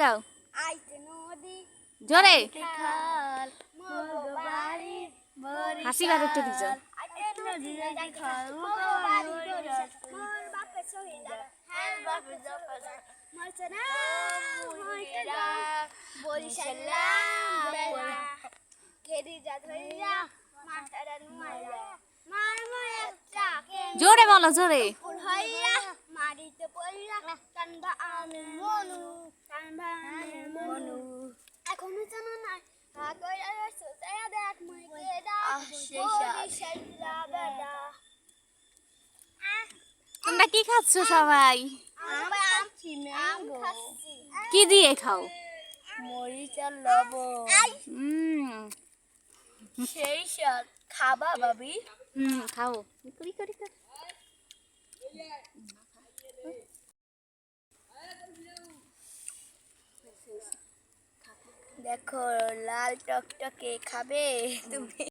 গাও আইতে নদী জোরে খাল মোগো বাড়ি বরিশাল হাসি বার একটু দিছ আইতে নদী খাল মোগো বাড়ি বরিশাল মোর বাপে শহীদা হ্যাঁ বাপে জফরদার মরছে না হইতে যা বরিশাল বেলা ঘেরি যা ধইরা মাটারা নুমাইয়া মার মায়া চাকে জোরে বলো জোরে ফুল হইয়া মারিতে পড়িয়া কান্দা আমি মনু কান্দা আমি মনু এখনো জানো না কইরা সোসায়া দেখ মই কেডা বরিশাল বেলা তোমরা কি খাচ্ছ সবাই আম খাচ্ছি কি দিয়ে খাও মরিচ আর লবণ সেই সাথ খাবা ভাবি খাও করি করি করি দেখো লাল টকটকে খাবে তুমি